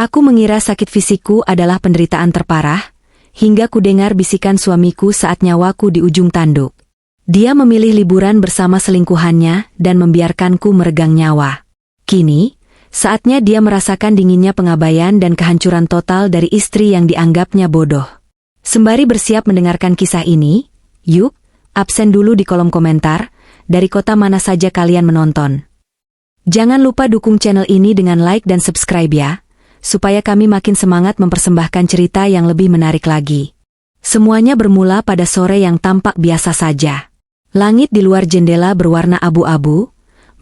Aku mengira sakit fisikku adalah penderitaan terparah, hingga kudengar bisikan suamiku saat nyawaku di ujung tanduk. Dia memilih liburan bersama selingkuhannya dan membiarkanku meregang nyawa. Kini, saatnya dia merasakan dinginnya pengabaian dan kehancuran total dari istri yang dianggapnya bodoh. Sembari bersiap mendengarkan kisah ini, yuk, absen dulu di kolom komentar, dari kota mana saja kalian menonton. Jangan lupa dukung channel ini dengan like dan subscribe ya, supaya kami makin semangat mempersembahkan cerita yang lebih menarik lagi. Semuanya bermula pada sore yang tampak biasa saja. Langit di luar jendela berwarna abu-abu,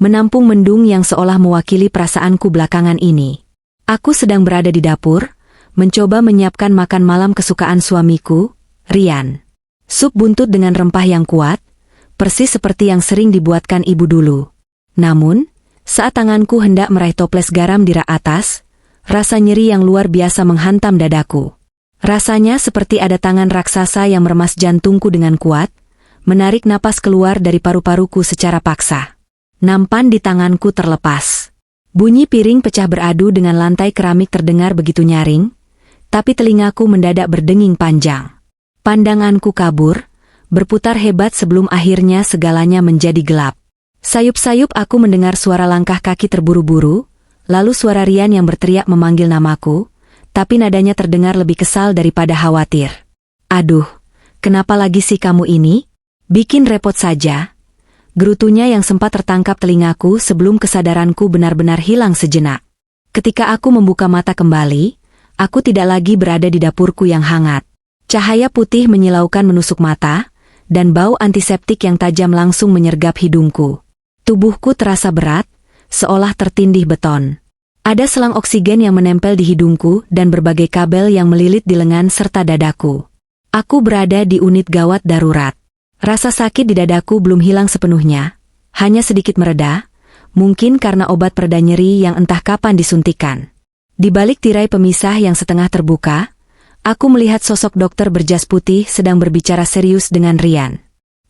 menampung mendung yang seolah mewakili perasaanku belakangan ini. Aku sedang berada di dapur, mencoba menyiapkan makan malam kesukaan suamiku, Rian. Sup buntut dengan rempah yang kuat, persis seperti yang sering dibuatkan ibu dulu. Namun, saat tanganku hendak meraih toples garam di rak atas, rasa nyeri yang luar biasa menghantam dadaku. Rasanya seperti ada tangan raksasa yang meremas jantungku dengan kuat, menarik napas keluar dari paru-paruku secara paksa. Nampan di tanganku terlepas. Bunyi piring pecah beradu dengan lantai keramik terdengar begitu nyaring, tapi telingaku mendadak berdenging panjang. Pandanganku kabur, berputar hebat sebelum akhirnya segalanya menjadi gelap. Sayup-sayup aku mendengar suara langkah kaki terburu-buru, lalu suara Rian yang berteriak memanggil namaku, tapi nadanya terdengar lebih kesal daripada khawatir. Aduh, kenapa lagi sih kamu ini? Bikin repot saja. Gerutunya yang sempat tertangkap telingaku sebelum kesadaranku benar-benar hilang sejenak. Ketika aku membuka mata kembali, aku tidak lagi berada di dapurku yang hangat. Cahaya putih menyilaukan menusuk mata, dan bau antiseptik yang tajam langsung menyergap hidungku. Tubuhku terasa berat, seolah tertindih beton. Ada selang oksigen yang menempel di hidungku dan berbagai kabel yang melilit di lengan serta dadaku. Aku berada di unit gawat darurat. Rasa sakit di dadaku belum hilang sepenuhnya, hanya sedikit mereda, mungkin karena obat pereda nyeri yang entah kapan disuntikan. Di balik tirai pemisah yang setengah terbuka, aku melihat sosok dokter berjas putih sedang berbicara serius dengan Rian.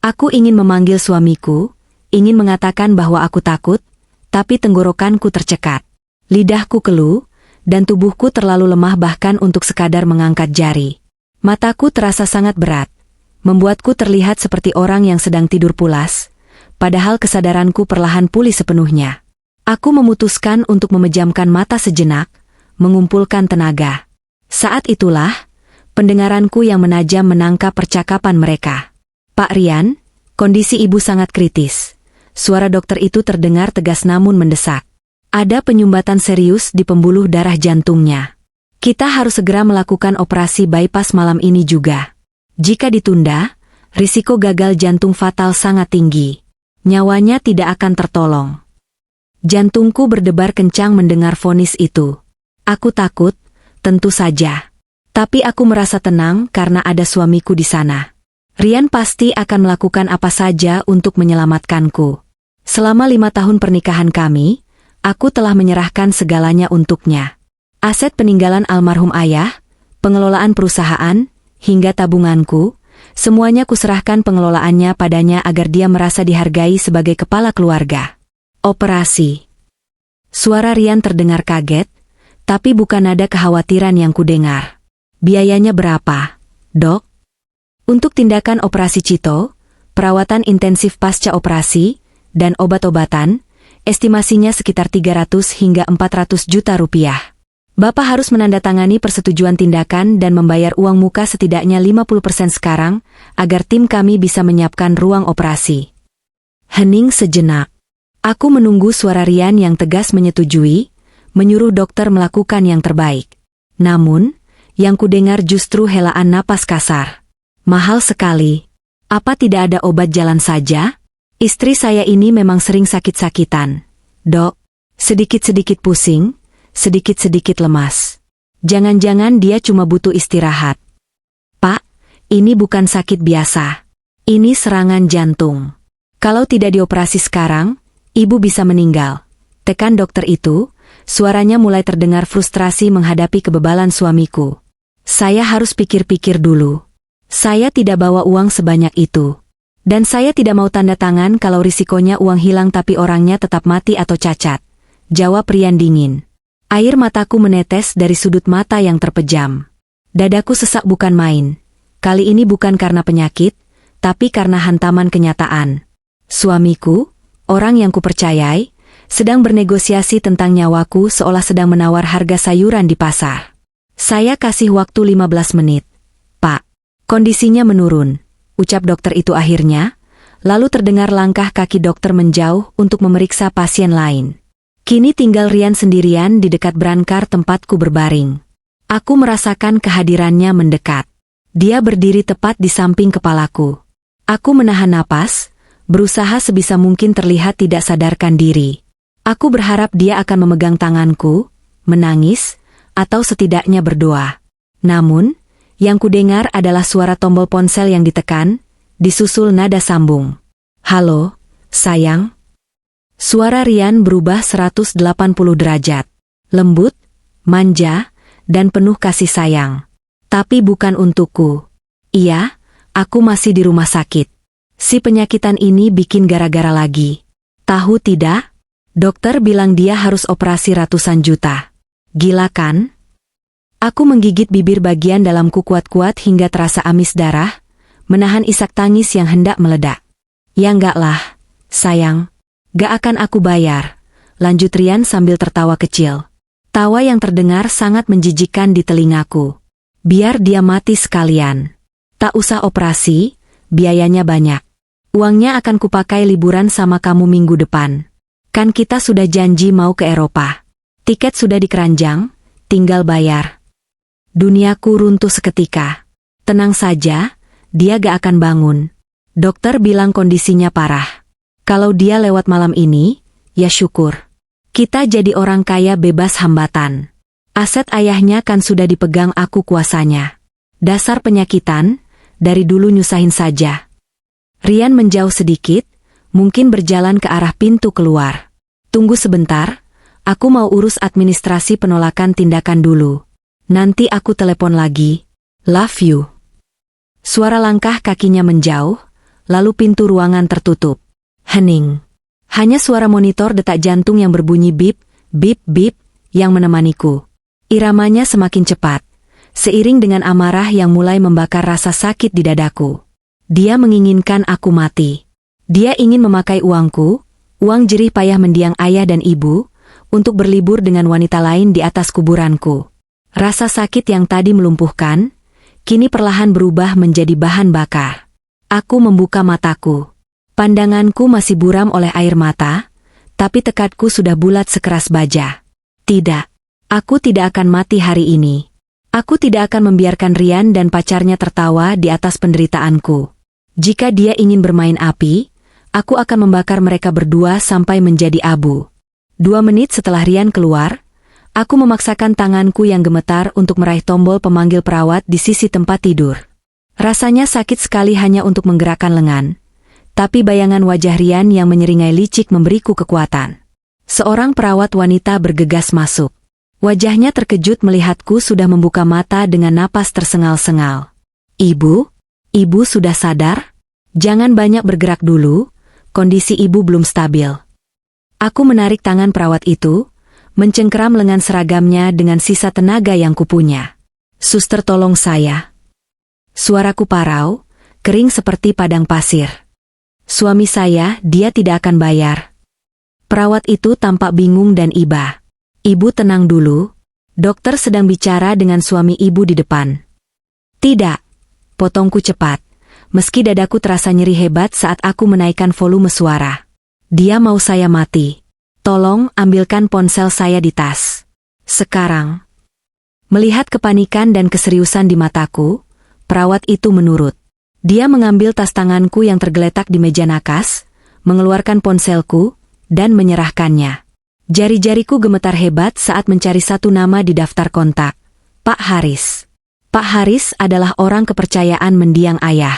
Aku ingin memanggil suamiku, ingin mengatakan bahwa aku takut, tapi tenggorokanku tercekat. Lidahku keluh, dan tubuhku terlalu lemah bahkan untuk sekadar mengangkat jari. Mataku terasa sangat berat, membuatku terlihat seperti orang yang sedang tidur pulas, padahal kesadaranku perlahan pulih sepenuhnya. Aku memutuskan untuk memejamkan mata sejenak, mengumpulkan tenaga. Saat itulah, pendengaranku yang menajam menangkap percakapan mereka. Pak Rian, kondisi ibu sangat kritis. Suara dokter itu terdengar tegas namun mendesak. Ada penyumbatan serius di pembuluh darah jantungnya. Kita harus segera melakukan operasi bypass malam ini juga. Jika ditunda, risiko gagal jantung fatal sangat tinggi. Nyawanya tidak akan tertolong. Jantungku berdebar kencang mendengar vonis itu. Aku takut, tentu saja. Tapi aku merasa tenang karena ada suamiku di sana. Rian pasti akan melakukan apa saja untuk menyelamatkanku. Selama 5 tahun pernikahan kami, aku telah menyerahkan segalanya untuknya. Aset peninggalan almarhum ayah, pengelolaan perusahaan, hingga tabunganku, semuanya kuserahkan pengelolaannya padanya agar dia merasa dihargai sebagai kepala keluarga. Operasi. Suara Rian terdengar kaget, tapi bukan nada kekhawatiran yang kudengar. Biayanya berapa, Dok? Untuk tindakan operasi Cito, perawatan intensif pasca operasi, dan obat-obatan, estimasinya sekitar 300 hingga 400 juta rupiah. Bapak harus menandatangani persetujuan tindakan dan membayar uang muka setidaknya 50% sekarang, agar tim kami bisa menyiapkan ruang operasi. Hening sejenak. Aku menunggu suara Rian yang tegas menyetujui, menyuruh dokter melakukan yang terbaik. Namun, yang kudengar justru helaan napas kasar. Mahal sekali. Apa tidak ada obat jalan saja? Istri saya ini memang sering sakit-sakitan. Dok, sedikit-sedikit pusing, sedikit-sedikit lemas. Jangan-jangan dia cuma butuh istirahat. Pak, ini bukan sakit biasa. Ini serangan jantung. Kalau tidak dioperasi sekarang, ibu bisa meninggal. Tekan dokter itu, suaranya mulai terdengar frustrasi menghadapi kebebalan suamiku. Saya harus pikir-pikir dulu. Saya tidak bawa uang sebanyak itu. Dan saya tidak mau tanda tangan kalau risikonya uang hilang tapi orangnya tetap mati atau cacat. Jawab Rian dingin. Air mataku menetes dari sudut mata yang terpejam. Dadaku sesak bukan main. Kali ini bukan karena penyakit, tapi karena hantaman kenyataan. Suamiku, orang yang kupercayai, sedang bernegosiasi tentang nyawaku seolah sedang menawar harga sayuran di pasar. Saya kasih waktu 15 menit. Pak, kondisinya menurun, ucap dokter itu akhirnya, lalu terdengar langkah kaki dokter menjauh untuk memeriksa pasien lain. Kini tinggal Rian sendirian di dekat brankar tempatku berbaring. Aku merasakan kehadirannya mendekat. Dia berdiri tepat di samping kepalaku. Aku menahan napas, berusaha sebisa mungkin terlihat tidak sadarkan diri. Aku berharap dia akan memegang tanganku, menangis, atau setidaknya berdoa. Namun, yang kudengar adalah suara tombol ponsel yang ditekan, disusul nada sambung. Halo, sayang. Suara Rian berubah 180 derajat. Lembut, manja, dan penuh kasih sayang. Tapi bukan untukku. Iya, aku masih di rumah sakit. Si penyakitan ini bikin gara-gara lagi. Tahu tidak? Dokter bilang dia harus operasi ratusan juta. Gila kan? Aku menggigit bibir bagian dalamku kuat-kuat hingga terasa amis darah, menahan isak tangis yang hendak meledak. Ya enggak lah, sayang. Gak akan aku bayar, lanjut Rian sambil tertawa kecil. Tawa yang terdengar sangat menjijikkan di telingaku. Biar dia mati sekalian. Tak usah operasi, biayanya banyak. Uangnya akan kupakai liburan sama kamu minggu depan. Kan kita sudah janji mau ke Eropa. Tiket sudah dikeranjang, tinggal bayar. Duniaku runtuh seketika. Tenang saja, dia gak akan bangun. Dokter bilang kondisinya parah. Kalau dia lewat malam ini, ya syukur. Kita jadi orang kaya bebas hambatan. Aset ayahnya kan sudah dipegang aku kuasanya. Dasar penyakitan, dari dulu nyusahin saja. Rian menjauh sedikit, mungkin berjalan ke arah pintu keluar. Tunggu sebentar, aku mau urus administrasi penolakan tindakan dulu. Nanti aku telepon lagi. Love you. Suara langkah kakinya menjauh, lalu pintu ruangan tertutup. Hening. Hanya suara monitor detak jantung yang berbunyi bip, bip, bip, yang menemaniku. Iramanya semakin cepat, seiring dengan amarah yang mulai membakar rasa sakit di dadaku. Dia menginginkan aku mati. Dia ingin memakai uangku, uang jerih payah mendiang ayah dan ibu, untuk berlibur dengan wanita lain di atas kuburanku. Rasa sakit yang tadi melumpuhkan, kini perlahan berubah menjadi bahan bakar. Aku membuka mataku. Pandanganku masih buram oleh air mata, tapi tekadku sudah bulat sekeras baja. Tidak, aku tidak akan mati hari ini. Aku tidak akan membiarkan Rian dan pacarnya tertawa di atas penderitaanku. Jika dia ingin bermain api, aku akan membakar mereka berdua sampai menjadi abu. 2 menit setelah Rian keluar, aku memaksakan tanganku yang gemetar untuk meraih tombol pemanggil perawat di sisi tempat tidur. Rasanya sakit sekali hanya untuk menggerakkan lengan. Tapi bayangan wajah Rian yang menyeringai licik memberiku kekuatan. Seorang perawat wanita bergegas masuk. Wajahnya terkejut melihatku sudah membuka mata dengan napas tersengal-sengal. Ibu? Ibu sudah sadar? Jangan banyak bergerak dulu, kondisi ibu belum stabil. Aku menarik tangan perawat itu, mencengkeram lengan seragamnya dengan sisa tenaga yang kupunya. Suster tolong saya. Suaraku parau, kering seperti padang pasir. Suami saya, dia tidak akan bayar. Perawat itu tampak bingung dan iba. Ibu tenang dulu. Dokter sedang bicara dengan suami ibu di depan. Tidak. Potongku cepat. Meski dadaku terasa nyeri hebat saat aku menaikkan volume suara. Dia mau saya mati. Tolong ambilkan ponsel saya di tas. Sekarang. Melihat kepanikan dan keseriusan di mataku, perawat itu menurut. Dia mengambil tas tanganku yang tergeletak di meja nakas, mengeluarkan ponselku, dan menyerahkannya. Jari-jariku gemetar hebat saat mencari satu nama di daftar kontak. Pak Haris. Pak Haris adalah orang kepercayaan mendiang ayah.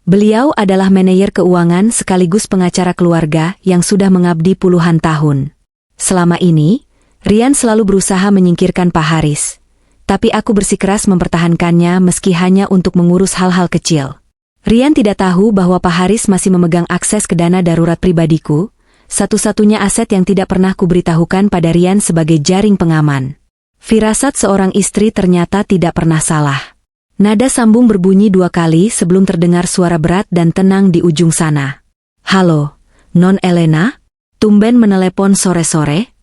Beliau adalah manajer keuangan sekaligus pengacara keluarga yang sudah mengabdi puluhan tahun. Selama ini, Rian selalu berusaha menyingkirkan Pak Haris. Tapi aku bersikeras mempertahankannya meski hanya untuk mengurus hal-hal kecil. Rian tidak tahu bahwa Pak Haris masih memegang akses ke dana darurat pribadiku, satu-satunya aset yang tidak pernah kuberitahukan pada Rian sebagai jaring pengaman. Firasat seorang istri ternyata tidak pernah salah. Nada sambung berbunyi 2 kali sebelum terdengar suara berat dan tenang di ujung sana. "Halo, Non Elena? Tumben menelepon sore-sore?"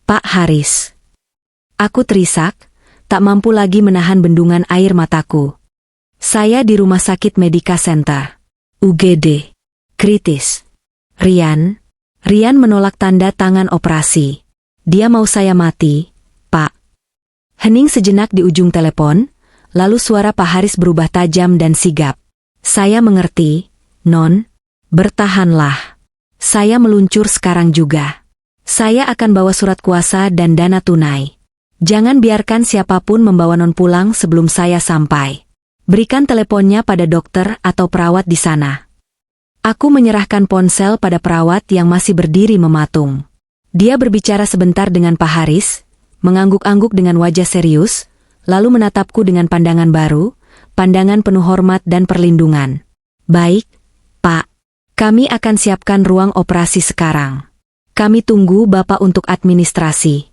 "Pak Haris." Aku terisak, tak mampu lagi menahan bendungan air mataku. "Saya di Rumah Sakit Medica Center. UGD. Kritis." "Rian?" Rian menolak tanda tangan operasi. "Dia mau saya mati, Pak." Hening sejenak di ujung telepon, lalu suara Pak Haris berubah tajam dan sigap. "Saya mengerti, Non. Bertahanlah. Saya meluncur sekarang juga. Saya akan bawa surat kuasa dan dana tunai. Jangan biarkan siapapun membawa Non pulang sebelum saya sampai. Berikan teleponnya pada dokter atau perawat di sana." Aku menyerahkan ponsel pada perawat yang masih berdiri mematung. Dia berbicara sebentar dengan Pak Haris, mengangguk-angguk dengan wajah serius, lalu menatapku dengan pandangan baru, pandangan penuh hormat dan perlindungan. "Baik, Pak. Kami akan siapkan ruang operasi sekarang. Kami tunggu Bapak untuk administrasi."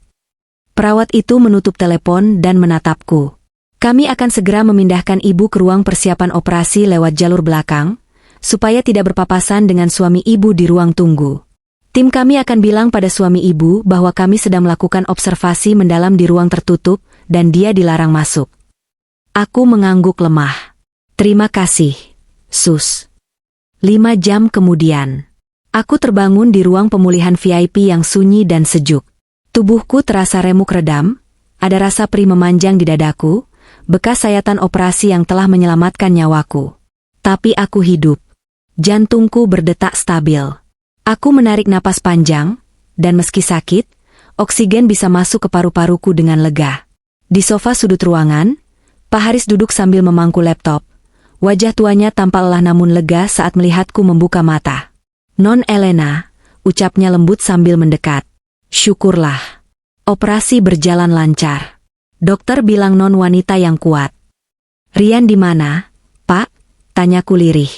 Perawat itu menutup telepon dan menatapku. "Kami akan segera memindahkan Ibu ke ruang persiapan operasi lewat jalur belakang, supaya tidak berpapasan dengan suami Ibu di ruang tunggu. Tim kami akan bilang pada suami Ibu bahwa kami sedang melakukan observasi mendalam di ruang tertutup dan dia dilarang masuk." Aku mengangguk lemah. "Terima kasih, Sus." 5 jam kemudian, aku terbangun di ruang pemulihan VIP yang sunyi dan sejuk. Tubuhku terasa remuk redam, ada rasa perih memanjang di dadaku, bekas sayatan operasi yang telah menyelamatkan nyawaku. Tapi aku hidup. Jantungku berdetak stabil. Aku menarik napas panjang, dan meski sakit, oksigen bisa masuk ke paru-paruku dengan lega. Di sofa sudut ruangan, Pak Haris duduk sambil memangku laptop. Wajah tuanya tampak lelah namun lega saat melihatku membuka mata. "Non Elena," ucapnya lembut sambil mendekat. "Syukurlah. Operasi berjalan lancar. Dokter bilang Non wanita yang kuat." "Rian di mana, Pak?" tanyaku lirih.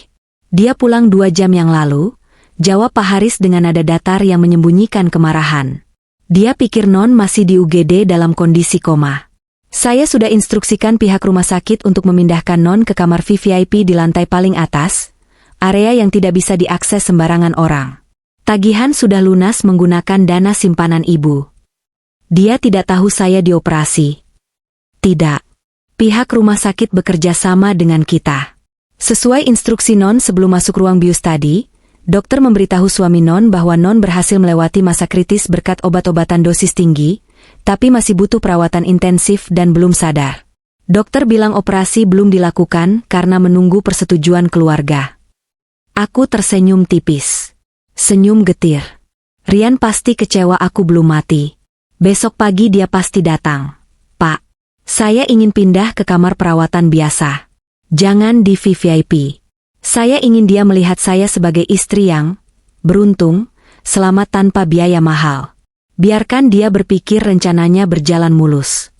"Dia pulang 2 jam yang lalu," jawab Pak Haris dengan nada datar yang menyembunyikan kemarahan. "Dia pikir Non masih di UGD dalam kondisi koma. Saya sudah instruksikan pihak rumah sakit untuk memindahkan Non ke kamar VIP di lantai paling atas, area yang tidak bisa diakses sembarangan orang. Tagihan sudah lunas menggunakan dana simpanan Ibu." "Dia tidak tahu saya dioperasi." "Tidak. Pihak rumah sakit bekerja sama dengan kita. Sesuai instruksi Non sebelum masuk ruang bius tadi, dokter memberitahu suami Non bahwa Non berhasil melewati masa kritis berkat obat-obatan dosis tinggi, tapi masih butuh perawatan intensif dan belum sadar. Dokter bilang operasi belum dilakukan karena menunggu persetujuan keluarga." Aku tersenyum tipis. Senyum getir. Rian pasti kecewa aku belum mati. Besok pagi dia pasti datang. "Pak, saya ingin pindah ke kamar perawatan biasa. Jangan di VIP. Saya ingin dia melihat saya sebagai istri yang beruntung, selamat tanpa biaya mahal. Biarkan dia berpikir rencananya berjalan mulus."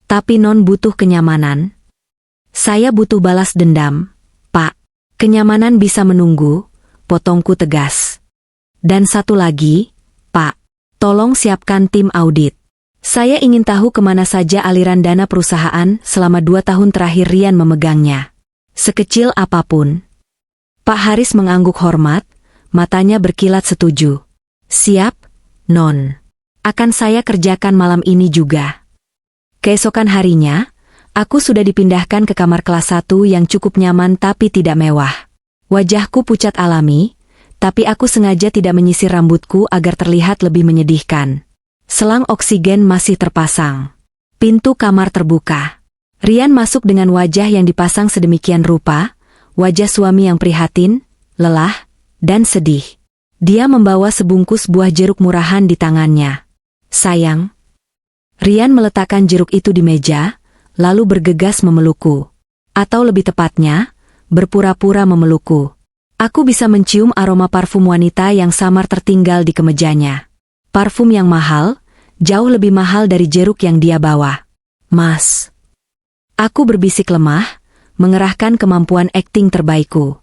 "Tapi Non butuh kenyamanan." "Saya butuh balas dendam, Pak. Kenyamanan bisa menunggu," potongku tegas. "Dan satu lagi, Pak. Tolong siapkan tim audit. Saya ingin tahu kemana saja aliran dana perusahaan selama 2 tahun terakhir Rian memegangnya. Sekecil apapun." Pak Haris mengangguk hormat, matanya berkilat setuju. "Siap, Non. Akan saya kerjakan malam ini juga." Keesokan harinya, aku sudah dipindahkan ke kamar kelas 1 yang cukup nyaman tapi tidak mewah. Wajahku pucat alami, tapi aku sengaja tidak menyisir rambutku agar terlihat lebih menyedihkan. Selang oksigen masih terpasang. Pintu kamar terbuka. Rian masuk dengan wajah yang dipasang sedemikian rupa, wajah suami yang prihatin, lelah, dan sedih. Dia membawa sebungkus buah jeruk murahan di tangannya. "Sayang." Rian meletakkan jeruk itu di meja, lalu bergegas memelukku. Atau lebih tepatnya, berpura-pura memelukku. Aku bisa mencium aroma parfum wanita yang samar tertinggal di kemejanya. Parfum yang mahal, jauh lebih mahal dari jeruk yang dia bawa. "Mas." Aku berbisik lemah, mengerahkan kemampuan akting terbaikku.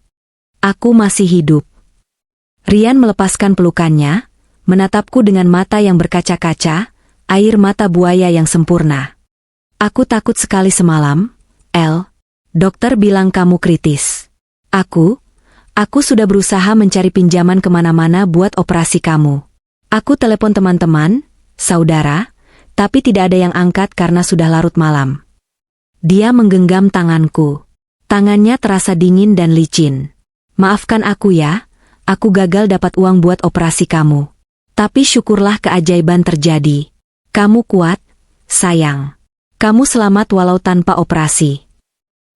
"Aku masih hidup." Rian melepaskan pelukannya, menatapku dengan mata yang berkaca-kaca, air mata buaya yang sempurna. Aku takut sekali semalam, El. Dokter bilang kamu kritis. Aku sudah berusaha mencari pinjaman kemana-mana buat operasi kamu. Aku telepon teman-teman, saudara, tapi tidak ada yang angkat karena sudah larut malam. Dia menggenggam tanganku. Tangannya terasa dingin dan licin. Maafkan aku ya, aku gagal dapat uang buat operasi kamu. Tapi syukurlah keajaiban terjadi. Kamu kuat, sayang. Kamu selamat walau tanpa operasi.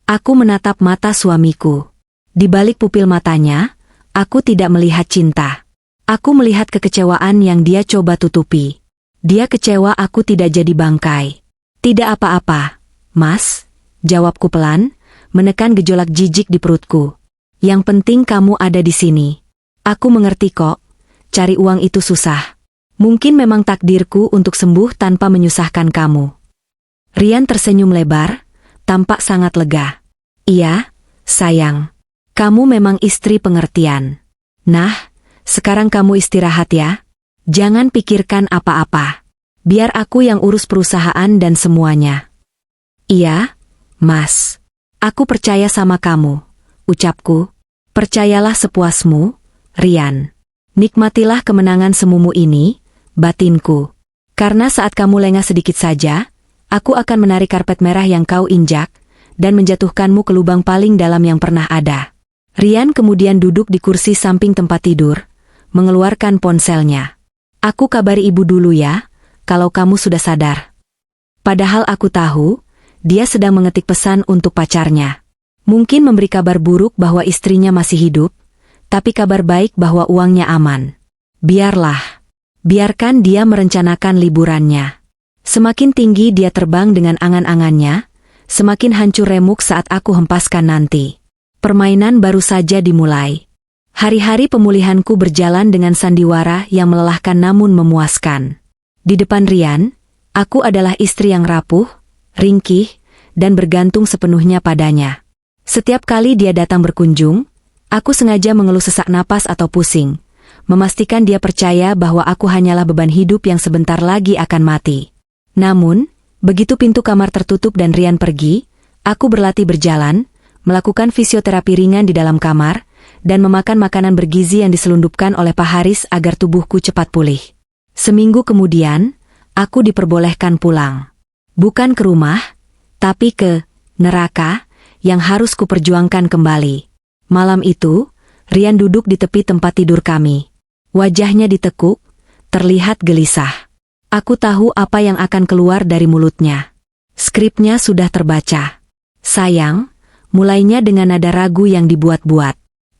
Aku menatap mata suamiku. Di balik pupil matanya, aku tidak melihat cinta. Aku melihat kekecewaan yang dia coba tutupi. Dia kecewa aku tidak jadi bangkai. Tidak apa-apa, Mas, jawabku pelan, menekan gejolak jijik di perutku. Yang penting kamu ada di sini. Aku mengerti kok, cari uang itu susah. Mungkin memang takdirku untuk sembuh tanpa menyusahkan kamu. Rian tersenyum lebar, tampak sangat lega. Iya, sayang. Kamu memang istri pengertian. Nah, sekarang kamu istirahat ya. Jangan pikirkan apa-apa. Biar aku yang urus perusahaan dan semuanya. Iya, Mas. Aku percaya sama kamu, ucapku. Percayalah sepuasmu, Rian. Nikmatilah kemenangan semumu ini, batinku. Karena saat kamu lengah sedikit saja, aku akan menarik karpet merah yang kau injak, dan menjatuhkanmu ke lubang paling dalam yang pernah ada. Rian kemudian duduk di kursi samping tempat tidur, mengeluarkan ponselnya. Aku kabari ibu dulu ya, kalau kamu sudah sadar. Padahal aku tahu, dia sedang mengetik pesan untuk pacarnya. Mungkin memberi kabar buruk bahwa istrinya masih hidup, tapi kabar baik bahwa uangnya aman. Biarkan dia merencanakan liburannya. Semakin tinggi dia terbang dengan angan-angannya, semakin hancur remuk saat aku hempaskan nanti. Permainan baru saja dimulai. Hari-hari pemulihanku berjalan dengan sandiwara yang melelahkan namun memuaskan. Di depan Rian, aku adalah istri yang rapuh, ringkih, dan bergantung sepenuhnya padanya. Setiap kali dia datang berkunjung, aku sengaja mengeluh sesak napas atau pusing, memastikan dia percaya bahwa aku hanyalah beban hidup yang sebentar lagi akan mati. Namun, begitu pintu kamar tertutup dan Rian pergi, aku berlatih berjalan, melakukan fisioterapi ringan di dalam kamar, dan memakan makanan bergizi yang diselundupkan oleh Pak Haris agar tubuhku cepat pulih. Seminggu kemudian, aku diperbolehkan pulang. Bukan ke rumah, tapi ke neraka yang harus kuperjuangkan kembali. Malam itu, Rian duduk di tepi tempat tidur kami. Wajahnya ditekuk, terlihat gelisah. Aku tahu apa yang akan keluar dari mulutnya. Skripnya sudah terbaca. Sayang, mulainya dengan nada ragu yang dibuat-buat.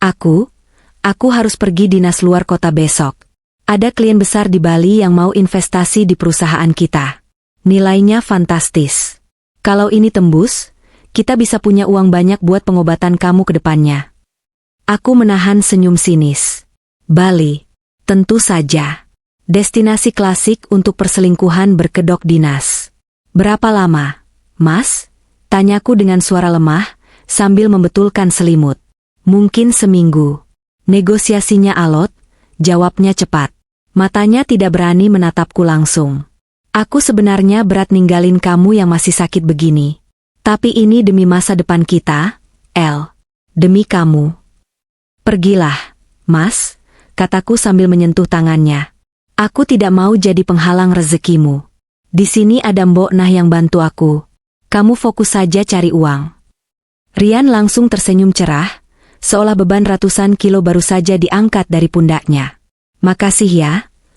Aku harus pergi dinas luar kota besok. Ada klien besar di Bali yang mau investasi di perusahaan kita. Nilainya fantastis. Kalau ini tembus, kita bisa punya uang banyak buat pengobatan kamu ke depannya. Aku menahan senyum sinis. Bali, tentu saja. Destinasi klasik untuk perselingkuhan berkedok dinas. Berapa lama, Mas? Tanyaku dengan suara lemah, sambil membetulkan selimut. Mungkin seminggu. Negosiasinya alot, jawabnya cepat. Matanya tidak berani menatapku langsung. Aku sebenarnya berat ninggalin kamu yang masih sakit begini. Tapi ini demi masa depan kita, El. Demi kamu. Pergilah, Mas, kataku sambil menyentuh tangannya. Aku tidak mau jadi penghalang rezekimu. Di sini ada Mbok Nah yang bantu aku. Kamu fokus saja cari uang. Rian langsung tersenyum cerah, seolah beban ratusan kilo baru saja diangkat dari pundaknya. Makasih ya,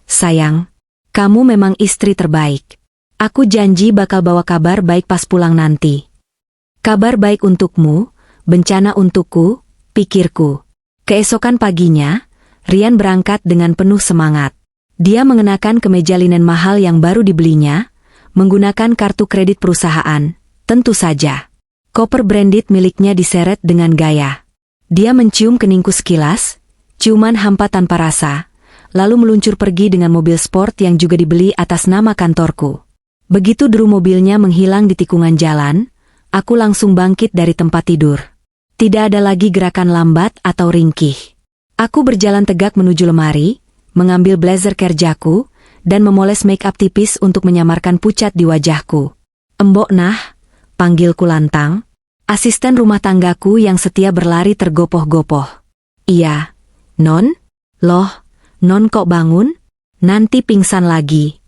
sayang. Kamu memang istri terbaik. Aku janji bakal bawa kabar baik pas pulang nanti. Kabar baik untukmu, bencana untukku, pikirku. Keesokan paginya, Rian berangkat dengan penuh semangat. Dia mengenakan kemeja linen mahal yang baru dibelinya, menggunakan kartu kredit perusahaan, tentu saja. Koper branded miliknya diseret dengan gaya. Dia mencium keningku sekilas, ciuman hampa tanpa rasa, lalu meluncur pergi dengan mobil sport yang juga dibeli atas nama kantorku. Begitu deru mobilnya menghilang di tikungan jalan, aku langsung bangkit dari tempat tidur. Tidak ada lagi gerakan lambat atau ringkih. Aku berjalan tegak menuju lemari, mengambil blazer kerjaku, dan memoles make up tipis untuk menyamarkan pucat di wajahku. "Embok Nah," panggilku lantang. Asisten rumah tanggaku yang setia berlari tergopoh-gopoh. "Iya, Non? Loh, Non kok bangun? Nanti pingsan lagi."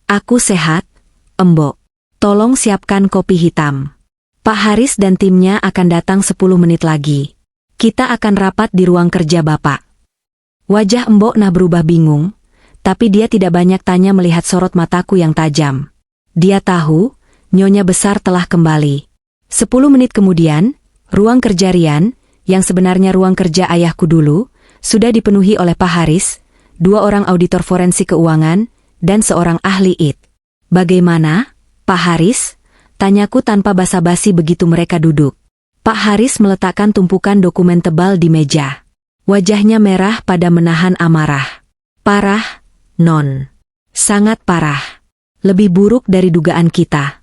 "Aku sehat, Embok. Tolong siapkan kopi hitam. Pak Haris dan timnya akan datang 10 menit lagi. Kita akan rapat di ruang kerja Bapak." Wajah Embok Nah berubah bingung, tapi dia tidak banyak tanya melihat sorot mataku yang tajam. Dia tahu, Nyonya Besar telah kembali. 10 menit kemudian, ruang kerja Rian, yang sebenarnya ruang kerja ayahku dulu, sudah dipenuhi oleh Pak Haris, 2 orang auditor forensik keuangan, dan seorang ahli IT. "Bagaimana, Pak Haris?" tanyaku tanpa basa-basi begitu mereka duduk. Pak Haris meletakkan tumpukan dokumen tebal di meja. Wajahnya merah pada menahan amarah. "Parah, Non. Sangat parah. Lebih buruk dari dugaan kita."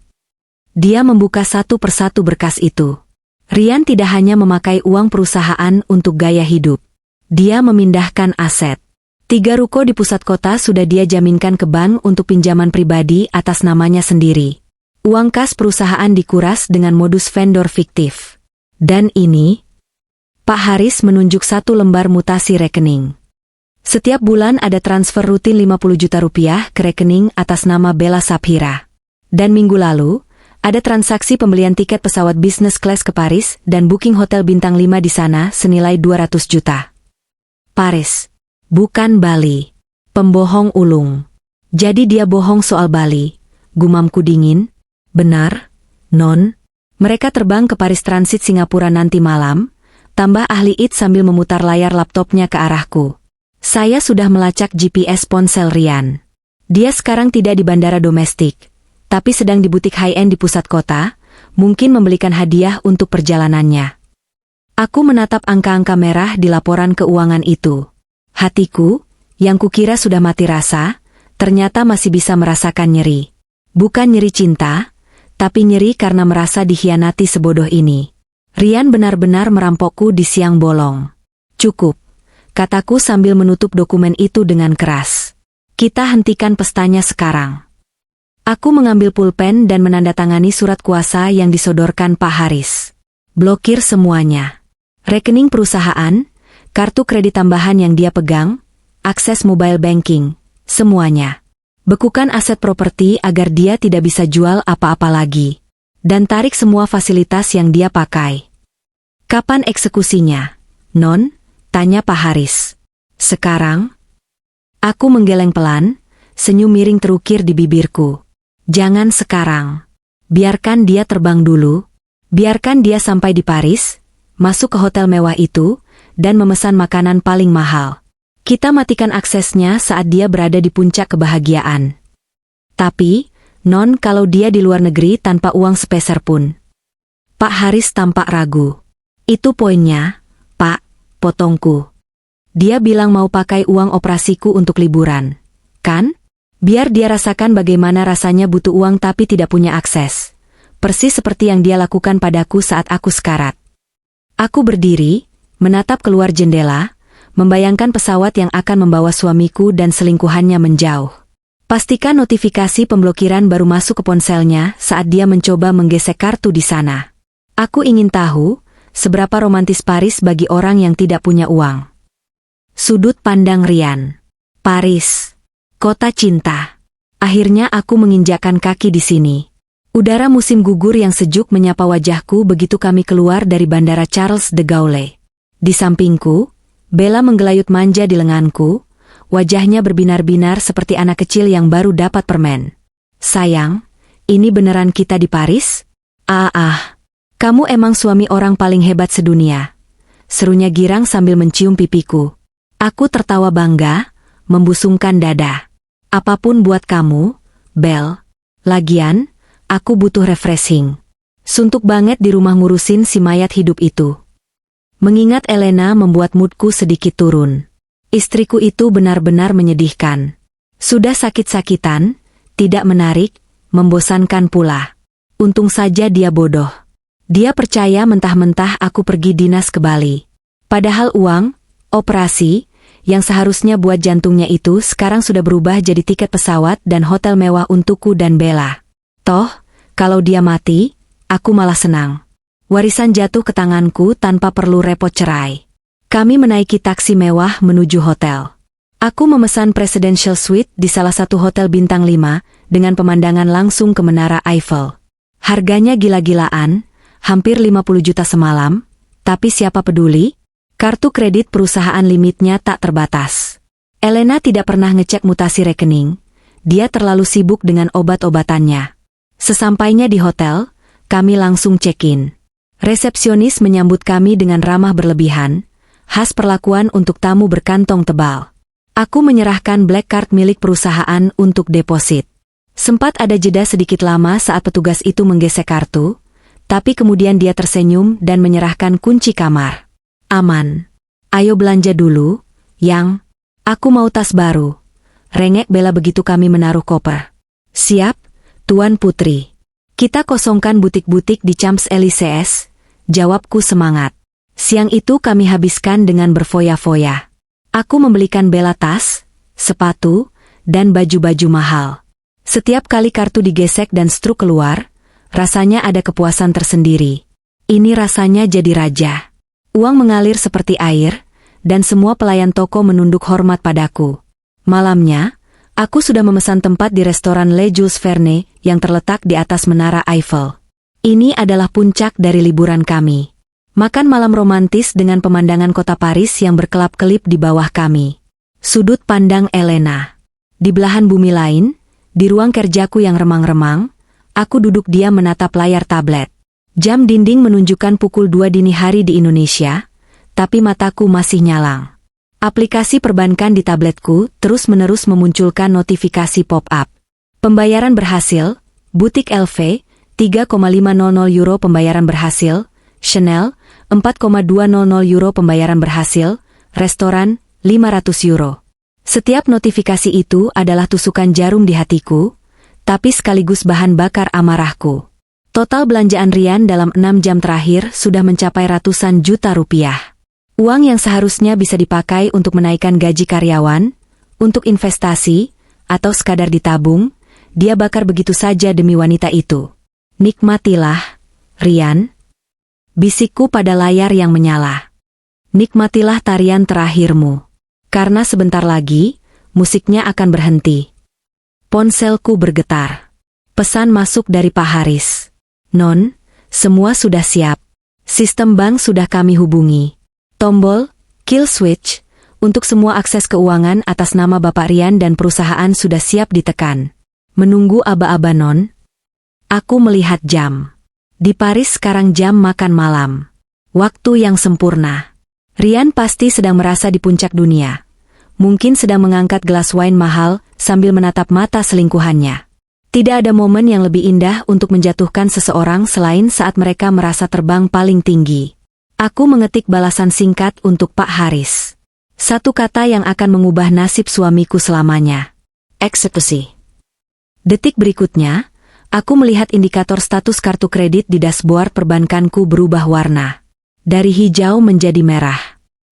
Dia membuka satu persatu berkas itu. Rian tidak hanya memakai uang perusahaan untuk gaya hidup. Dia memindahkan aset. 3 ruko di pusat kota sudah dia jaminkan ke bank untuk pinjaman pribadi atas namanya sendiri. Uang kas perusahaan dikuras dengan modus vendor fiktif. Dan ini, Pak Haris menunjuk 1 lembar mutasi rekening. Setiap bulan ada transfer rutin 50 juta rupiah ke rekening atas nama Bella Saphira. Dan minggu lalu, ada transaksi pembelian tiket pesawat business class ke Paris dan booking hotel bintang 5 di sana senilai 200 juta. Paris, bukan Bali. Pembohong ulung. Jadi dia bohong soal Bali, gumamku dingin. "Benar, Non. Mereka terbang ke Paris Transit Singapura nanti malam," tambah ahli IT sambil memutar layar laptopnya ke arahku. "Saya sudah melacak GPS ponsel Rian. Dia sekarang tidak di bandara domestik, tapi sedang di butik high-end di pusat kota, mungkin membelikan hadiah untuk perjalanannya." Aku menatap angka-angka merah di laporan keuangan itu. Hatiku, yang kukira sudah mati rasa, ternyata masih bisa merasakan nyeri. Bukan nyeri cinta, tapi nyeri karena merasa dikhianati sebodoh ini. Rian benar-benar merampokku di siang bolong. "Cukup," kataku sambil menutup dokumen itu dengan keras. "Kita hentikan pestanya sekarang." Aku mengambil pulpen dan menandatangani surat kuasa yang disodorkan Pak Haris. Blokir semuanya. Rekening perusahaan, kartu kredit tambahan yang dia pegang, akses mobile banking, semuanya. Bekukan aset properti agar dia tidak bisa jual apa-apa lagi. Dan tarik semua fasilitas yang dia pakai. "Kapan eksekusinya, Non?" tanya Pak Haris. "Sekarang?" Aku menggeleng pelan, senyum miring terukir di bibirku. "Jangan sekarang. Biarkan dia terbang dulu. Biarkan dia sampai di Paris, masuk ke hotel mewah itu, dan memesan makanan paling mahal. Kita matikan aksesnya saat dia berada di puncak kebahagiaan. Tapi, Non, kalau dia di luar negeri tanpa uang sepeser pun." Pak Haris tampak ragu. "Itu poinnya, Pak," potongku. "Dia bilang mau pakai uang operasiku untuk liburan. Kan? Biar dia rasakan bagaimana rasanya butuh uang tapi tidak punya akses. Persis seperti yang dia lakukan padaku saat aku sekarat." Aku berdiri, menatap keluar jendela, membayangkan pesawat yang akan membawa suamiku dan selingkuhannya menjauh. Pastikan notifikasi pemblokiran baru masuk ke ponselnya saat dia mencoba menggesek kartu di sana. Aku ingin tahu, seberapa romantis Paris bagi orang yang tidak punya uang. Sudut pandang Rian. Paris. Kota cinta. Akhirnya aku menginjakkan kaki di sini. Udara musim gugur yang sejuk menyapa wajahku begitu kami keluar dari Bandara Charles de Gaulle. Di sampingku, Bella menggelayut manja di lenganku, wajahnya berbinar-binar seperti anak kecil yang baru dapat permen. "Sayang, ini beneran kita di Paris?" Kamu emang suami orang paling hebat sedunia," serunya girang sambil mencium pipiku. Aku tertawa bangga, membusungkan dada. "Apapun buat kamu, Bel. Lagian, aku butuh refreshing. Suntuk banget di rumah ngurusin si mayat hidup itu." Mengingat Elena membuat moodku sedikit turun. Istriku itu benar-benar menyedihkan. Sudah sakit-sakitan, tidak menarik, membosankan pula. Untung saja dia bodoh. Dia percaya mentah-mentah aku pergi dinas ke Bali. Padahal uang, Operasi, yang seharusnya buat jantungnya itu sekarang sudah berubah jadi tiket pesawat dan hotel mewah untukku dan Bella. Toh, kalau dia mati, aku malah senang. Warisan jatuh ke tanganku tanpa perlu repot cerai. Kami menaiki taksi mewah menuju hotel. Aku memesan presidential suite di salah satu hotel bintang 5 dengan pemandangan langsung ke Menara Eiffel. Harganya gila-gilaan, hampir 50 juta semalam, tapi siapa peduli? Kartu kredit perusahaan limitnya tak terbatas. Elena tidak pernah ngecek mutasi rekening, dia terlalu sibuk dengan obat-obatannya. Sesampainya di hotel, kami langsung check-in. Resepsionis menyambut kami dengan ramah berlebihan, khas perlakuan untuk tamu berkantong tebal. Aku menyerahkan black card milik perusahaan untuk deposit. Sempat ada jeda sedikit lama saat petugas itu menggesek kartu, tapi kemudian dia tersenyum dan menyerahkan kunci kamar. Aman. Ayo belanja dulu, Yang. Aku mau tas baru. Rengek Bella begitu kami menaruh koper. Siap, Tuan Putri. Kita kosongkan butik-butik di Champs-Élysées, jawabku semangat. Siang itu kami habiskan dengan berfoya-foya. Aku membelikan Bella tas, sepatu, dan baju-baju mahal. Setiap kali kartu digesek dan struk keluar, rasanya ada kepuasan tersendiri. Ini rasanya jadi raja. Uang mengalir seperti air, dan semua pelayan toko menunduk hormat padaku. Malamnya, aku sudah memesan tempat di restoran Le Jules Verne yang terletak di atas Menara Eiffel. Ini adalah puncak dari liburan kami. Makan malam romantis dengan pemandangan kota Paris yang berkelap-kelip di bawah kami. Sudut pandang Elena. Di belahan bumi lain, di ruang kerjaku yang remang-remang, aku duduk diam menatap layar tablet. Jam dinding menunjukkan pukul 2 dini hari di Indonesia, tapi mataku masih nyalang. Aplikasi perbankan di tabletku terus-menerus memunculkan notifikasi pop-up. Pembayaran berhasil, butik LV, 3,500 euro pembayaran berhasil, Chanel, 4,200 euro pembayaran berhasil, restoran, 500 euro. Setiap notifikasi itu adalah tusukan jarum di hatiku, tapi sekaligus bahan bakar amarahku. Total belanjaan Rian dalam 6 jam terakhir sudah mencapai ratusan juta rupiah. Uang yang seharusnya bisa dipakai untuk menaikkan gaji karyawan, untuk investasi, atau sekadar ditabung, dia bakar begitu saja demi wanita itu. Nikmatilah, Rian. Bisikku pada layar yang menyala. Nikmatilah tarian terakhirmu. Karena sebentar lagi, musiknya akan berhenti. Ponselku bergetar. Pesan masuk dari Pak Haris. Non, semua sudah siap. Sistem bank sudah kami hubungi. Tombol, kill switch, untuk semua akses keuangan atas nama Bapak Rian dan perusahaan sudah siap ditekan. Menunggu aba-aba non. Aku melihat jam. Di Paris sekarang jam makan malam. Waktu yang sempurna. Rian pasti sedang merasa di puncak dunia. Mungkin sedang mengangkat gelas wine mahal sambil menatap mata selingkuhannya. Tidak ada momen yang lebih indah untuk menjatuhkan seseorang selain saat mereka merasa terbang paling tinggi. Aku mengetik balasan singkat untuk Pak Haris. Satu kata yang akan mengubah nasib suamiku selamanya. Eksekusi. Detik berikutnya, aku melihat indikator status kartu kredit di dashboard perbankanku berubah warna. Dari hijau menjadi merah.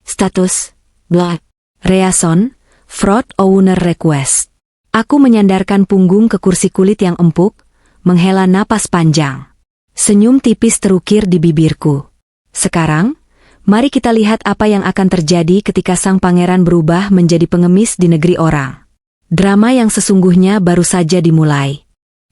Status, black. Reason, fraud owner request. Aku menyandarkan punggung ke kursi kulit yang empuk, menghela napas panjang. Senyum tipis terukir di bibirku. Sekarang, mari kita lihat apa yang akan terjadi ketika sang pangeran berubah menjadi pengemis di negeri orang. Drama yang sesungguhnya baru saja dimulai.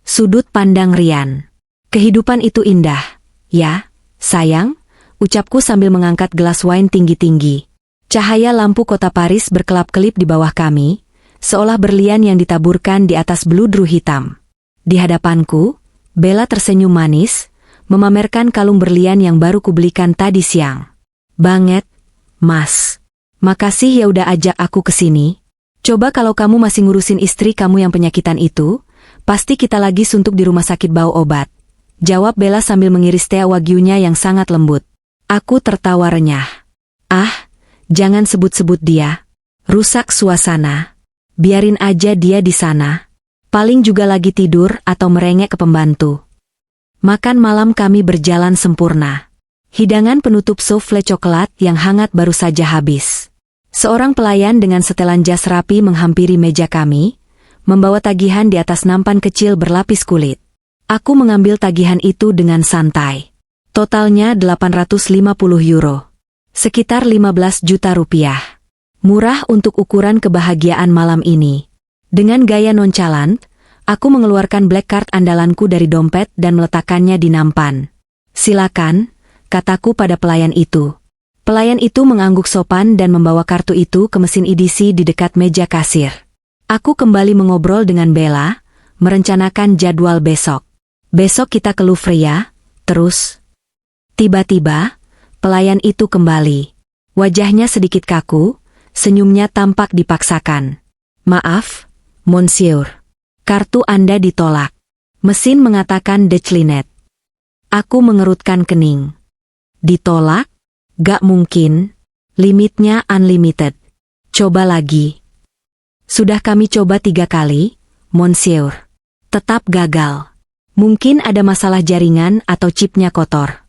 Sudut pandang Rian. Kehidupan itu indah, ya, sayang, ucapku sambil mengangkat gelas wine tinggi-tinggi. Cahaya lampu kota Paris berkelap-kelip di bawah kami, seolah berlian yang ditaburkan di atas bludru hitam. Di hadapanku, Bella tersenyum manis, memamerkan kalung berlian yang baru kubelikan tadi siang. Banget, Mas. Makasih ya udah ajak aku ke sini. Coba kalau kamu masih ngurusin istri kamu yang penyakitan itu, pasti kita lagi suntuk di rumah sakit bau obat. Jawab Bella sambil mengiris teh wagyunya yang sangat lembut. Aku tertawa renyah. Ah, jangan sebut-sebut dia. Rusak suasana. Biarin aja dia di sana. Paling juga lagi tidur atau merengek ke pembantu. Makan malam kami berjalan sempurna. Hidangan penutup souffle coklat yang hangat baru saja habis. Seorang pelayan dengan setelan jas rapi menghampiri meja kami, membawa tagihan di atas nampan kecil berlapis kulit. Aku mengambil tagihan itu dengan santai. Totalnya 850 euro. Sekitar 15 juta rupiah. Murah untuk ukuran kebahagiaan malam ini. Dengan gaya nonchalant, aku mengeluarkan black card andalanku dari dompet dan meletakkannya di nampan. Silakan, kataku pada pelayan itu. Pelayan itu mengangguk sopan dan membawa kartu itu ke mesin EDC di dekat meja kasir. Aku kembali mengobrol dengan Bella, merencanakan jadwal besok. Besok kita ke Louvre ya, terus. Tiba-tiba, pelayan itu kembali. Wajahnya sedikit kaku, senyumnya tampak dipaksakan. Maaf, Monsieur. Kartu Anda ditolak. Mesin mengatakan declined. Aku mengerutkan kening. Ditolak? Gak mungkin. Limitnya unlimited. Coba lagi. Sudah kami coba 3 kali, Monsieur. Tetap gagal. Mungkin ada masalah jaringan atau chipnya kotor.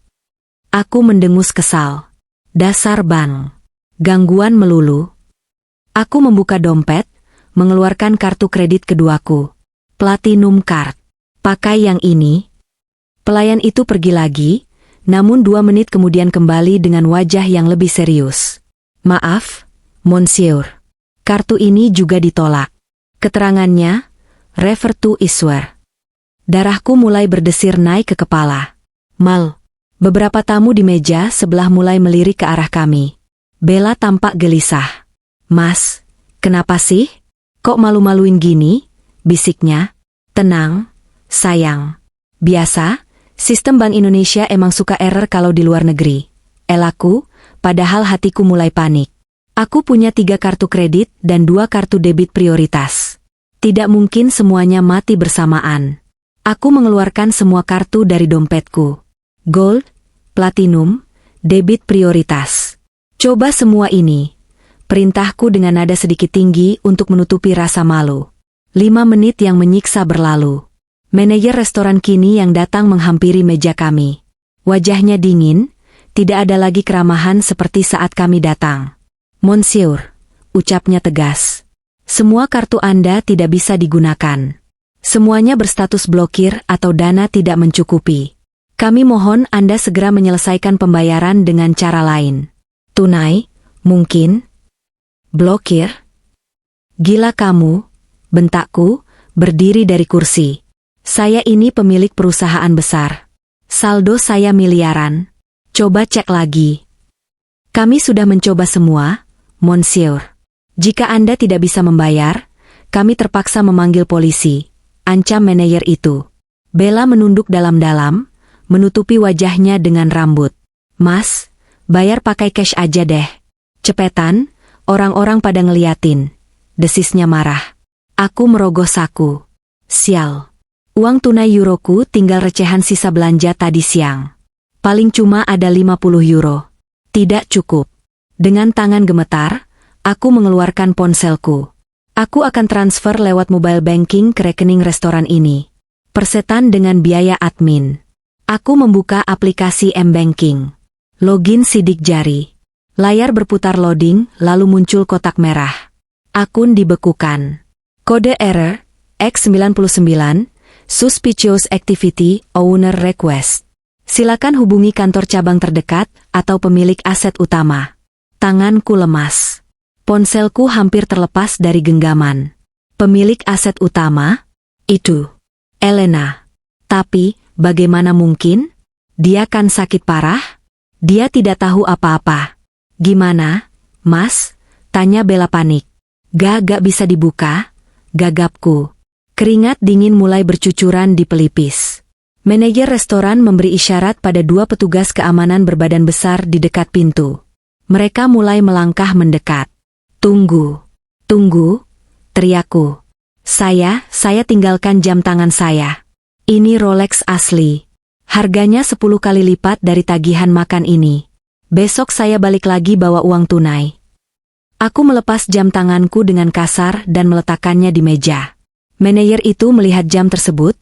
Aku mendengus kesal. Dasar bank. Gangguan melulu. Aku membuka dompet, mengeluarkan kartu kredit keduaku. Platinum card. Pakai yang ini. Pelayan itu pergi lagi, namun 2 menit kemudian kembali dengan wajah yang lebih serius. Maaf, Monsieur. Kartu ini juga ditolak. Keterangannya, refer to issuer. Darahku mulai berdesir naik ke kepala. Mal. Beberapa tamu di meja sebelah mulai melirik ke arah kami. Bella tampak gelisah. Mas, kenapa sih? Kok malu-maluin gini? Bisiknya. Tenang, sayang. Biasa, sistem Bank Indonesia emang suka error kalau di luar negeri. Elaku, padahal hatiku mulai panik. Aku punya 3 kartu kredit dan 2 kartu debit prioritas. Tidak mungkin semuanya mati bersamaan. Aku mengeluarkan semua kartu dari dompetku. Gold, Platinum, debit prioritas. Coba semua ini. Perintahku dengan nada sedikit tinggi untuk menutupi rasa malu. 5 menit yang menyiksa berlalu. Manajer restoran kini yang datang menghampiri meja kami. Wajahnya dingin, tidak ada lagi keramahan seperti saat kami datang. Monsieur, ucapnya tegas. Semua kartu Anda tidak bisa digunakan. Semuanya berstatus blokir atau dana tidak mencukupi. Kami mohon Anda segera menyelesaikan pembayaran dengan cara lain. Tunai, mungkin? Blokir? Gila kamu, bentakku, berdiri dari kursi. Saya ini pemilik perusahaan besar. Saldo saya miliaran. Coba cek lagi. Kami sudah mencoba semua, Monsieur. Jika Anda tidak bisa membayar, kami terpaksa memanggil polisi, ancam manajer itu. Bella menunduk dalam-dalam, menutupi wajahnya dengan rambut. Mas, bayar pakai cash aja deh. Cepetan, orang-orang pada ngeliatin. Desisnya marah. Aku merogoh saku. Sial. Uang tunai euroku tinggal recehan sisa belanja tadi siang. Paling cuma ada 50 euro. Tidak cukup. Dengan tangan gemetar, aku mengeluarkan ponselku. Aku akan transfer lewat mobile banking ke rekening restoran ini. Persetan dengan biaya admin. Aku membuka aplikasi M-Banking. Login sidik jari. Layar berputar loading, lalu muncul kotak merah. Akun dibekukan. Kode error, X99, Suspicious Activity, Owner Request. Silakan hubungi kantor cabang terdekat atau pemilik aset utama. Tanganku lemas. Ponselku hampir terlepas dari genggaman. Pemilik aset utama? Itu. Elena. Tapi, bagaimana mungkin? Dia kan sakit parah? Dia tidak tahu apa-apa. Gimana, Mas? Tanya Bella panik. Gak bisa dibuka? Gagapku. Keringat dingin mulai bercucuran di pelipis. Manajer restoran memberi isyarat pada 2 petugas keamanan berbadan besar di dekat pintu. Mereka mulai melangkah mendekat. Tunggu, teriakku. Saya tinggalkan jam tangan saya. Ini Rolex asli. Harganya 10 kali lipat dari tagihan makan ini. Besok saya balik lagi bawa uang tunai. Aku melepas jam tanganku dengan kasar dan meletakkannya di meja. Manajer itu melihat jam tersebut,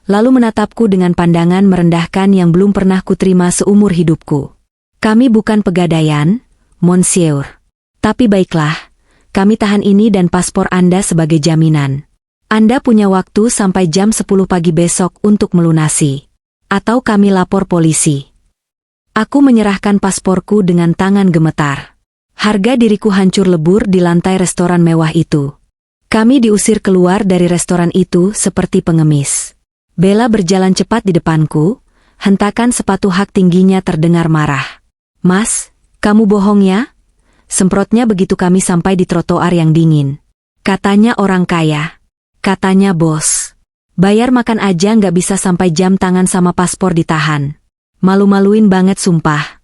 lalu menatapku dengan pandangan merendahkan yang belum pernah kuterima seumur hidupku. Kami bukan pegadaian, Monsieur. Tapi baiklah, kami tahan ini dan paspor Anda sebagai jaminan. Anda punya waktu sampai jam 10 pagi besok untuk melunasi. Atau kami lapor polisi. Aku menyerahkan pasporku dengan tangan gemetar. Harga diriku hancur lebur di lantai restoran mewah itu. Kami diusir keluar dari restoran itu seperti pengemis. Bella berjalan cepat di depanku, hentakan sepatu hak tingginya terdengar marah. Mas, kamu bohong ya? Semprotnya begitu kami sampai di trotoar yang dingin. Katanya orang kaya. Katanya bos. Bayar makan aja nggak bisa sampai jam tangan sama paspor ditahan. Malu-maluin banget sumpah.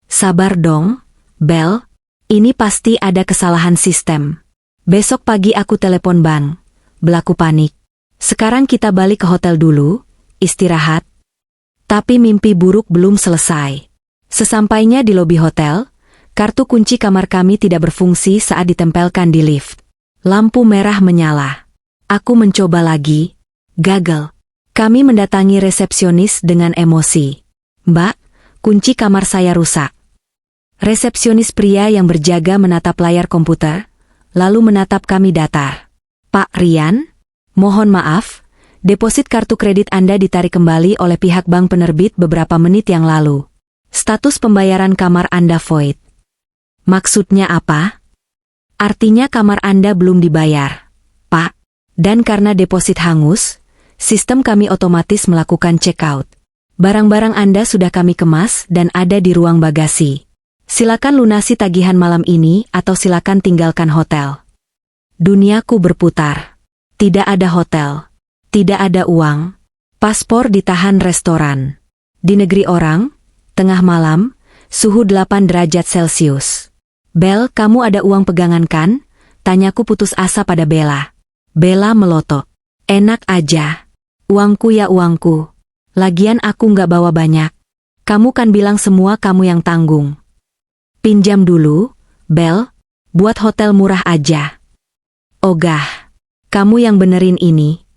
Sabar dong, Bel. Ini pasti ada kesalahan sistem. Besok pagi aku telepon bank. Belaku panik. Sekarang kita balik ke hotel dulu, istirahat. Tapi mimpi buruk belum selesai. Sesampainya di lobi hotel, kartu kunci kamar kami tidak berfungsi saat ditempelkan di lift. Lampu merah menyala. Aku mencoba lagi. Gagal. Kami mendatangi resepsionis dengan emosi. Mbak, kunci kamar saya rusak. Resepsionis pria yang berjaga menatap layar komputer, lalu menatap kami datar. Pak Rian, mohon maaf, deposit kartu kredit Anda ditarik kembali oleh pihak bank penerbit beberapa menit yang lalu. Status pembayaran kamar Anda void. Maksudnya apa? Artinya kamar Anda belum dibayar, Pak. Dan karena deposit hangus, sistem kami otomatis melakukan check-out. Barang-barang Anda sudah kami kemas dan ada di ruang bagasi. Silakan lunasi tagihan malam ini atau silakan tinggalkan hotel. Duniaku berputar. Tidak ada hotel. Tidak ada uang. Paspor ditahan restoran. Di negeri orang, tengah malam, suhu 8 derajat Celcius. Bel, kamu ada uang pegangan kan? Tanyaku putus asa pada Bella. Bella melotot. Enak aja. Uangku ya uangku. Lagian aku nggak bawa banyak. Kamu kan bilang semua kamu yang tanggung. Pinjam dulu, Bel. Buat hotel murah aja. Ogah. Kamu yang benerin ini.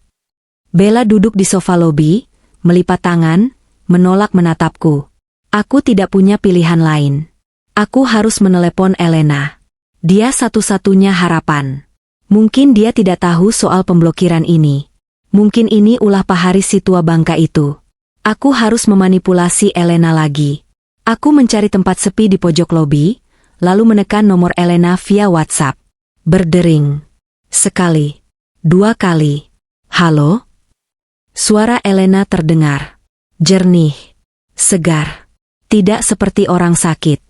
Bella duduk di sofa lobi, melipat tangan, menolak menatapku. Aku tidak punya pilihan lain. Aku harus menelepon Elena. Dia satu-satunya harapan. Mungkin dia tidak tahu soal pemblokiran ini. Mungkin ini ulah Pak Haris si tua bangka itu. Aku harus memanipulasi Elena lagi. Aku mencari tempat sepi di pojok lobi, lalu menekan nomor Elena via WhatsApp. Berdering. Sekali. 2 kali. Halo? Suara Elena terdengar. Jernih. Segar. Tidak seperti orang sakit.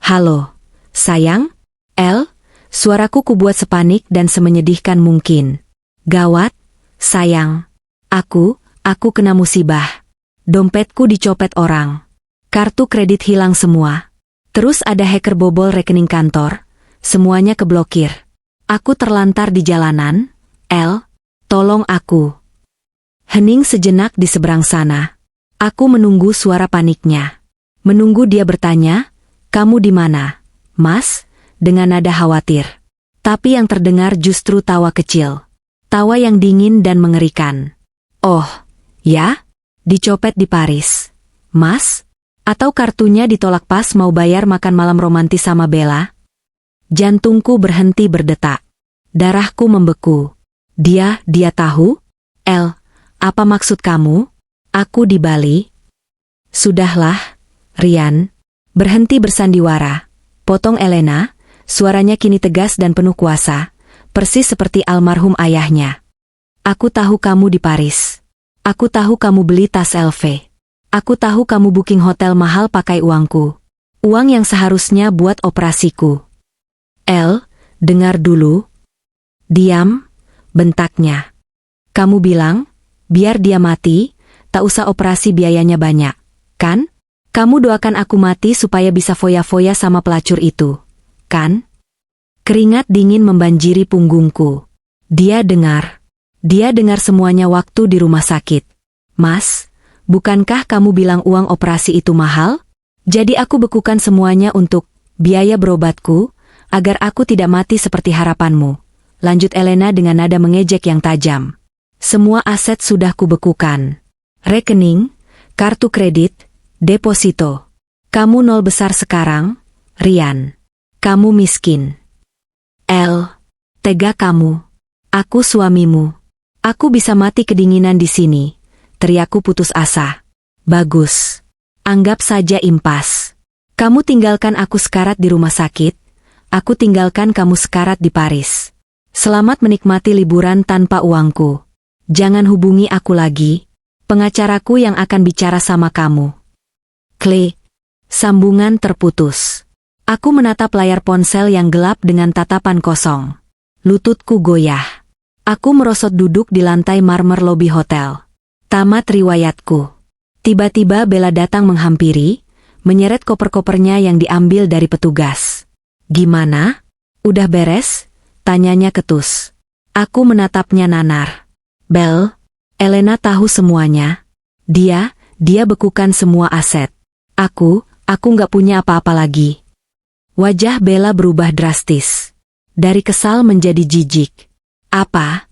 Halo, sayang? El? Suaraku kubuat sepanik dan semenyedihkan mungkin. Gawat, sayang. Aku kena musibah. Dompetku dicopet orang. Kartu kredit hilang semua. Terus ada hacker bobol rekening kantor. Semuanya keblokir. Aku terlantar di jalanan. El, tolong aku. Hening sejenak di seberang sana. Aku menunggu suara paniknya. Menunggu dia bertanya, "Kamu di mana, Mas?" dengan nada khawatir. Tapi yang terdengar justru tawa kecil. Tawa yang dingin dan mengerikan. Oh, ya? Dicopet di Paris. Mas? Atau kartunya ditolak pas mau bayar makan malam romantis sama Bella? Jantungku berhenti berdetak. Darahku membeku. Dia tahu? El, apa maksud kamu? Aku di Bali? Sudahlah, Rian. Berhenti bersandiwara. Potong Elena, suaranya kini tegas dan penuh kuasa, persis seperti almarhum ayahnya. Aku tahu kamu di Paris. Aku tahu kamu beli tas LV. Aku tahu kamu booking hotel mahal pakai uangku. Uang yang seharusnya buat operasiku. El, dengar dulu. Diam, bentaknya. Kamu bilang, biar dia mati, tak usah operasi biayanya banyak, kan? Kamu doakan aku mati supaya bisa foya-foya sama pelacur itu, kan? Keringat dingin membanjiri punggungku. Dia dengar semuanya waktu di rumah sakit. Mas, bukankah kamu bilang uang operasi itu mahal? Jadi aku bekukan semuanya untuk biaya berobatku, agar aku tidak mati seperti harapanmu. Lanjut Elena dengan nada mengejek yang tajam. Semua aset sudah kubekukan. Rekening, kartu kredit, deposito. Kamu nol besar sekarang, Rian. Kamu miskin. Tega kamu. Aku suamimu. Aku bisa mati kedinginan di sini. Teriakku putus asa. Bagus. Anggap saja impas. Kamu tinggalkan aku sekarat di rumah sakit. Aku tinggalkan kamu sekarat di Paris. Selamat menikmati liburan tanpa uangku. Jangan hubungi aku lagi. Pengacaraku yang akan bicara sama kamu. Klik. Sambungan terputus. Aku menatap layar ponsel yang gelap dengan tatapan kosong. Lututku goyah. Aku merosot duduk di lantai marmer lobi hotel. Tamat riwayatku. Tiba-tiba Bella datang menghampiri, menyeret koper-kopernya yang diambil dari petugas. Gimana? Udah beres? Tanyanya ketus. Aku menatapnya nanar. Bel, Elena tahu semuanya. Dia bekukan semua aset. Aku nggak punya apa-apa lagi. Wajah Bella berubah drastis. Dari kesal menjadi jijik. Apa?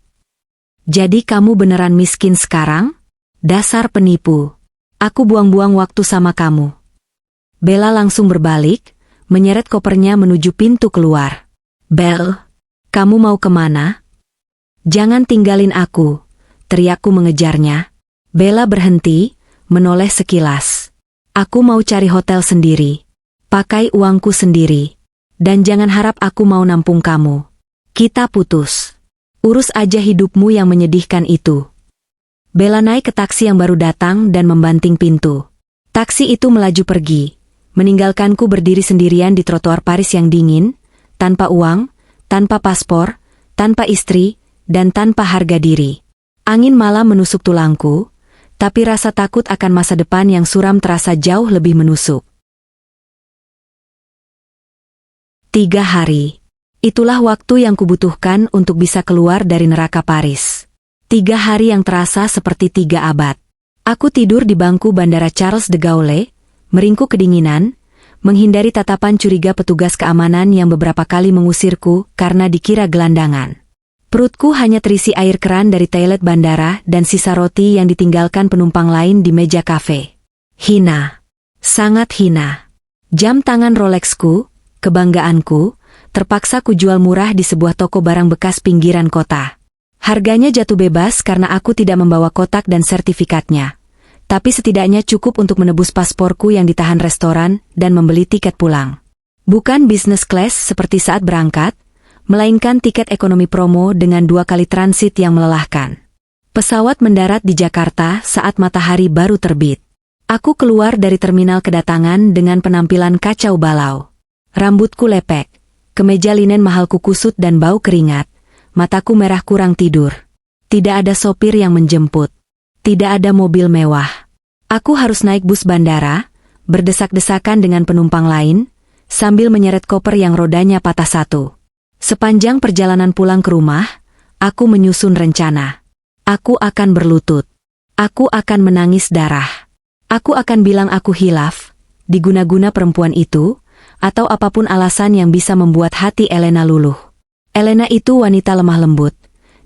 Jadi kamu beneran miskin sekarang? Dasar penipu. Aku buang-buang waktu sama kamu. Bella langsung berbalik, menyeret kopernya menuju pintu keluar. Bel, kamu mau kemana? Jangan tinggalin aku, teriakku mengejarnya. Bella berhenti, menoleh sekilas. Aku mau cari hotel sendiri. Pakai uangku sendiri. Dan jangan harap aku mau nampung kamu. Kita putus. Urus aja hidupmu yang menyedihkan itu. Bella naik ke taksi yang baru datang dan membanting pintu. Taksi itu melaju pergi, meninggalkanku berdiri sendirian di trotoar Paris yang dingin, tanpa uang, tanpa paspor, tanpa istri, dan tanpa harga diri. Angin malam menusuk tulangku, tapi rasa takut akan masa depan yang suram terasa jauh lebih menusuk. 3 hari. Itulah waktu yang kubutuhkan untuk bisa keluar dari neraka Paris. 3 hari yang terasa seperti 3 abad. Aku tidur di bangku Bandara Charles de Gaulle, meringkuk kedinginan, menghindari tatapan curiga petugas keamanan yang beberapa kali mengusirku karena dikira gelandangan. Perutku hanya terisi air keran dari toilet bandara dan sisa roti yang ditinggalkan penumpang lain di meja kafe. Hina. Sangat hina. Jam tangan Rolexku, kebanggaanku, terpaksa kujual murah di sebuah toko barang bekas pinggiran kota. Harganya jatuh bebas karena aku tidak membawa kotak dan sertifikatnya. Tapi setidaknya cukup untuk menebus pasporku yang ditahan restoran dan membeli tiket pulang. Bukan business class seperti saat berangkat, melainkan tiket ekonomi promo dengan 2 kali transit yang melelahkan. Pesawat mendarat di Jakarta saat matahari baru terbit. Aku keluar dari terminal kedatangan dengan penampilan kacau balau. Rambutku lepek, kemeja linen mahalku kusut dan bau keringat, mataku merah kurang tidur. Tidak ada sopir yang menjemput. Tidak ada mobil mewah. Aku harus naik bus bandara, berdesak-desakan dengan penumpang lain, sambil menyeret koper yang rodanya patah satu. Sepanjang perjalanan pulang ke rumah, aku menyusun rencana. Aku akan berlutut. Aku akan menangis darah. Aku akan bilang aku hilaf, diguna-guna perempuan itu, atau apapun alasan yang bisa membuat hati Elena luluh. Elena itu wanita lemah lembut.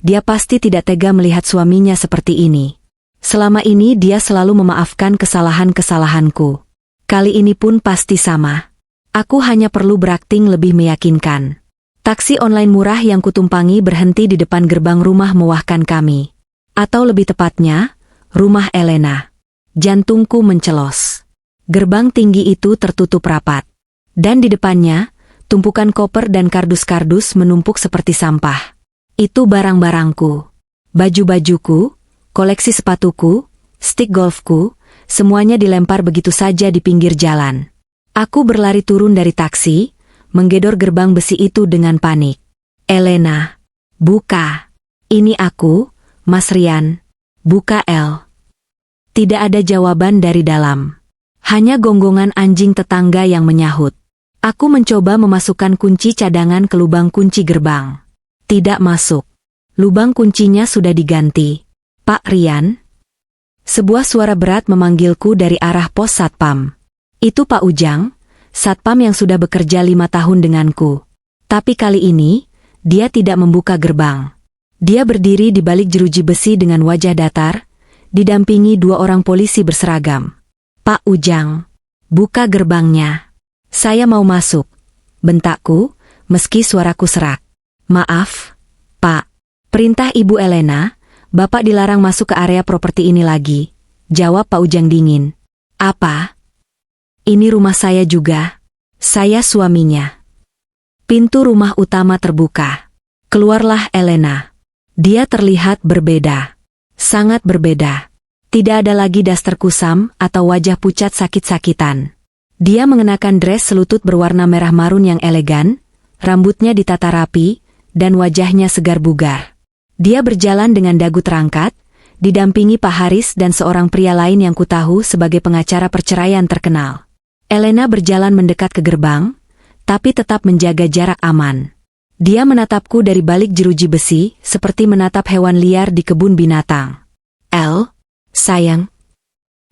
Dia pasti tidak tega melihat suaminya seperti ini. Selama ini dia selalu memaafkan kesalahan-kesalahanku. Kali ini pun pasti sama. Aku hanya perlu berakting lebih meyakinkan. Taksi online murah yang kutumpangi berhenti di depan gerbang rumah mewahkan kami. Atau lebih tepatnya, rumah Elena. Jantungku mencelos. Gerbang tinggi itu tertutup rapat. Dan di depannya, tumpukan koper dan kardus-kardus menumpuk seperti sampah. Itu barang-barangku. Baju-bajuku, koleksi sepatuku, stik golfku, semuanya dilempar begitu saja di pinggir jalan. Aku berlari turun dari taksi, menggedor gerbang besi itu dengan panik. Elena, buka. Ini aku, Mas Rian. Buka El. Tidak ada jawaban dari dalam. Hanya gonggongan anjing tetangga yang menyahut. Aku mencoba memasukkan kunci cadangan ke lubang kunci gerbang. Tidak masuk. Lubang kuncinya sudah diganti. Pak Rian? Sebuah suara berat memanggilku dari arah pos Satpam. Itu Pak Ujang, Satpam yang sudah bekerja 5 tahun denganku. Tapi kali ini, dia tidak membuka gerbang. Dia berdiri di balik jeruji besi dengan wajah datar, didampingi 2 orang polisi berseragam. Pak Ujang, buka gerbangnya. Saya mau masuk. bentakku, meski suaraku serak. Maaf, Pak. Perintah Ibu Elena, Bapak dilarang masuk ke area properti ini lagi, jawab Pak Ujang dingin. Apa? Ini rumah saya juga. Saya suaminya. Pintu rumah utama terbuka. Keluarlah Elena. Dia terlihat berbeda. Sangat berbeda. Tidak ada lagi daster kusam atau wajah pucat sakit-sakitan. Dia mengenakan dres selutut berwarna merah marun yang elegan, rambutnya ditata rapi, dan wajahnya segar bugar. Dia berjalan dengan dagu terangkat, didampingi Pak Haris dan seorang pria lain yang kutahu sebagai pengacara perceraian terkenal. Elena berjalan mendekat ke gerbang, tapi tetap menjaga jarak aman. Dia menatapku dari balik jeruji besi, seperti menatap hewan liar di kebun binatang. Sayang.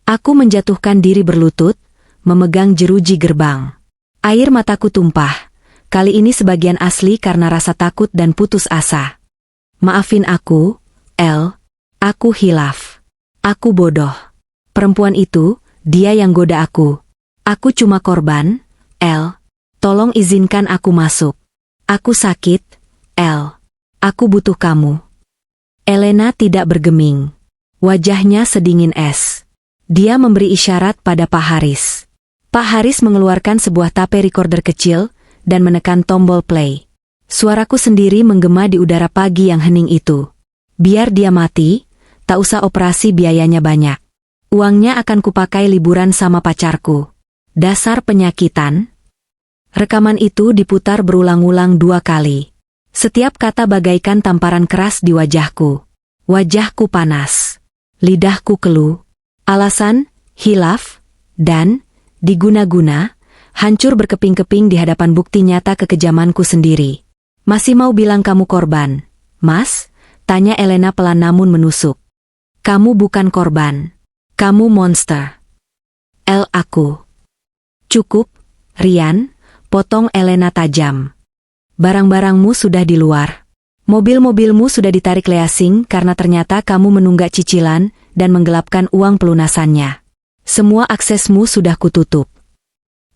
Aku menjatuhkan diri berlutut, memegang jeruji gerbang. Air mataku tumpah. Kali ini sebagian asli karena rasa takut dan putus asa. Maafin aku, El. Aku hilaf. Aku bodoh. Perempuan itu, dia yang goda aku. Aku cuma korban, El. Tolong izinkan aku masuk. Aku sakit, El. Aku butuh kamu. Elena tidak bergeming. Wajahnya sedingin es. Dia memberi isyarat pada Pak Haris. Pak Haris mengeluarkan sebuah tape recorder kecil dan menekan tombol play. Suaraku sendiri menggema di udara pagi yang hening itu. Biar dia mati, tak usah operasi biayanya banyak. Uangnya akan kupakai liburan sama pacarku. Dasar penyakitan. Rekaman itu diputar berulang-ulang 2 kali. Setiap kata bagaikan tamparan keras di wajahku. Wajahku panas. Lidahku keluh. Alasan, hilaf, dan diguna-guna, hancur berkeping-keping di hadapan bukti nyata kekejamanku sendiri. Masih mau bilang kamu korban, Mas? Tanya Elena pelan namun menusuk. Kamu bukan korban. Kamu monster. Aku. Cukup, Rian, potong Elena tajam. Barang-barangmu sudah di luar. Mobil-mobilmu sudah ditarik leasing karena ternyata kamu menunggak cicilan dan menggelapkan uang pelunasannya. Semua aksesmu sudah kututup.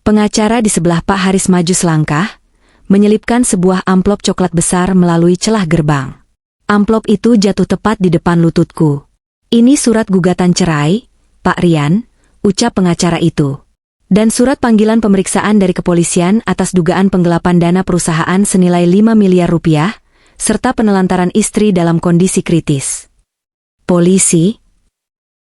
Pengacara di sebelah Pak Haris maju selangkah, menyelipkan sebuah amplop coklat besar melalui celah gerbang. Amplop itu jatuh tepat di depan lututku. Ini surat gugatan cerai, Pak Rian, ucap pengacara itu. Dan surat panggilan pemeriksaan dari kepolisian atas dugaan penggelapan dana perusahaan senilai 5 miliar rupiah, serta penelantaran istri dalam kondisi kritis. Polisi?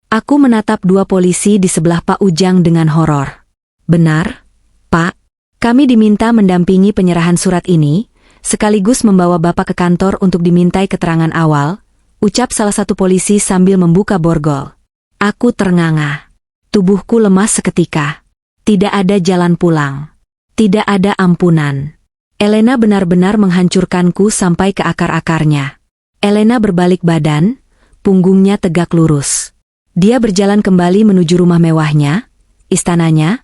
Aku menatap 2 polisi di sebelah Pak Ujang dengan horor. Benar, Pak. Kami diminta mendampingi penyerahan surat ini, sekaligus membawa Bapak ke kantor untuk dimintai keterangan awal, ucap salah satu polisi sambil membuka borgol. Aku ternganga. Tubuhku lemas seketika. Tidak ada jalan pulang. Tidak ada ampunan. Elena benar-benar menghancurkanku sampai ke akar-akarnya. Elena berbalik badan, punggungnya tegak lurus. Dia berjalan kembali menuju rumah mewahnya, istananya,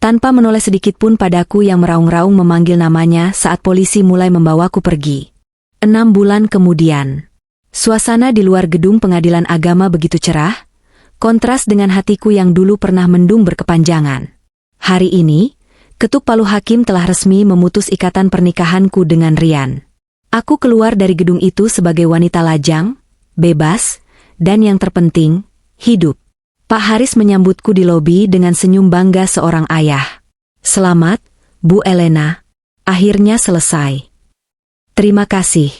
tanpa menoleh sedikit pun padaku yang meraung-raung memanggil namanya saat polisi mulai membawaku pergi. 6 bulan kemudian. Suasana di luar gedung pengadilan agama begitu cerah, kontras dengan hatiku yang dulu pernah mendung berkepanjangan. Hari ini, ketuk palu hakim telah resmi memutus ikatan pernikahanku dengan Rian. Aku keluar dari gedung itu sebagai wanita lajang, bebas, dan yang terpenting, hidup. Pak Haris menyambutku di lobi dengan senyum bangga seorang ayah. Selamat, Bu Elena. Akhirnya selesai. Terima kasih,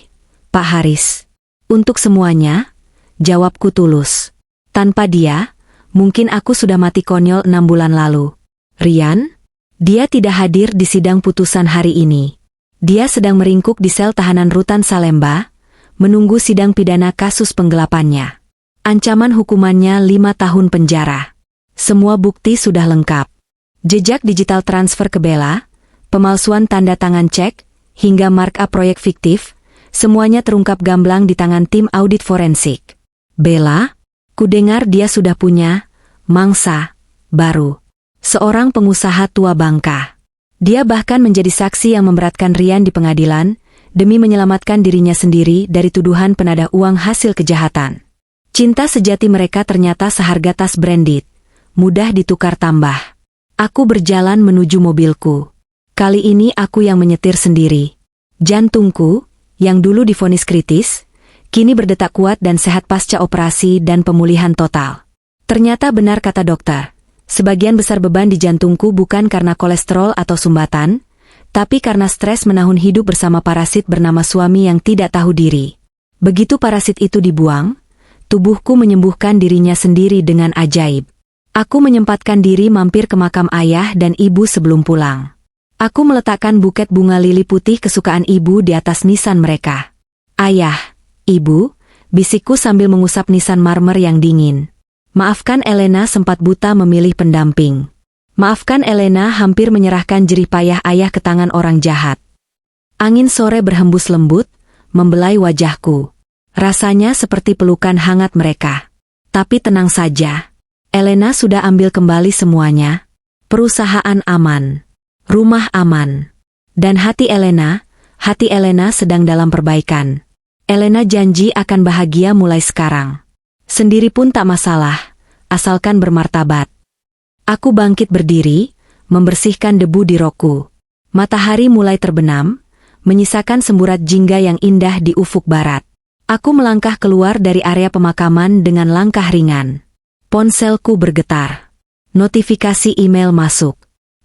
Pak Haris. Untuk semuanya, jawabku tulus. Tanpa dia, mungkin aku sudah mati konyol 6 bulan lalu. Rian? Dia tidak hadir di sidang putusan hari ini. Dia sedang meringkuk di sel tahanan rutan Salemba, menunggu sidang pidana kasus penggelapannya. Ancaman hukumannya 5 tahun penjara. Semua bukti sudah lengkap. Jejak digital transfer ke Bella, pemalsuan tanda tangan cek, hingga markup proyek fiktif, semuanya terungkap gamblang di tangan tim audit forensik. Bella? Kudengar dia sudah punya mangsa baru. Seorang pengusaha tua bangka. Dia bahkan menjadi saksi yang memberatkan Rian di pengadilan, demi menyelamatkan dirinya sendiri dari tuduhan penadah uang hasil kejahatan. Cinta sejati mereka ternyata seharga tas branded, mudah ditukar tambah. Aku berjalan menuju mobilku. Kali ini aku yang menyetir sendiri. Jantungku, yang dulu divonis kritis, kini berdetak kuat dan sehat pasca operasi dan pemulihan total. Ternyata benar kata dokter. Sebagian besar beban di jantungku bukan karena kolesterol atau sumbatan, tapi karena stres menahun hidup bersama parasit bernama suami yang tidak tahu diri. Begitu parasit itu dibuang, tubuhku menyembuhkan dirinya sendiri dengan ajaib. Aku menyempatkan diri mampir ke makam ayah dan ibu sebelum pulang. Aku meletakkan buket bunga lili putih kesukaan ibu di atas nisan mereka. Ayah, ibu, bisikku sambil mengusap nisan marmer yang dingin. Maafkan Elena sempat buta memilih pendamping. Maafkan Elena hampir menyerahkan jerih payah ayah ke tangan orang jahat. Angin sore berhembus lembut, membelai wajahku. Rasanya seperti pelukan hangat mereka. Tapi tenang saja. Elena sudah ambil kembali semuanya. Perusahaan aman. Rumah aman. Dan hati Elena sedang dalam perbaikan. Elena janji akan bahagia mulai sekarang. Sendiri pun tak masalah, asalkan bermartabat. Aku bangkit berdiri, membersihkan debu di rokku. Matahari mulai terbenam, menyisakan semburat jingga yang indah di ufuk barat. Aku melangkah keluar dari area pemakaman dengan langkah ringan. Ponselku bergetar. Notifikasi email masuk.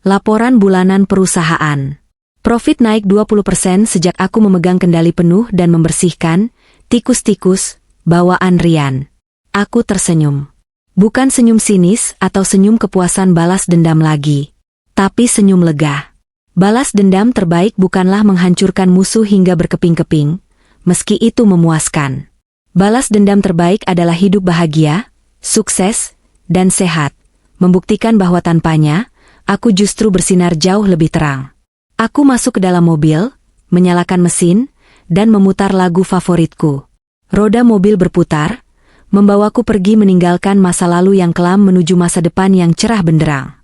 Laporan bulanan perusahaan. Profit naik 20% sejak aku memegang kendali penuh dan membersihkan tikus-tikus bawaan Rian. Aku tersenyum. Bukan senyum sinis atau senyum kepuasan balas dendam lagi. Tapi senyum lega. Balas dendam terbaik bukanlah menghancurkan musuh hingga berkeping-keping, meski itu memuaskan. Balas dendam terbaik adalah hidup bahagia, sukses, dan sehat. Membuktikan bahwa tanpanya, aku justru bersinar jauh lebih terang. Aku masuk ke dalam mobil, menyalakan mesin, dan memutar lagu favoritku. Roda mobil berputar, membawaku pergi meninggalkan masa lalu yang kelam menuju masa depan yang cerah benderang.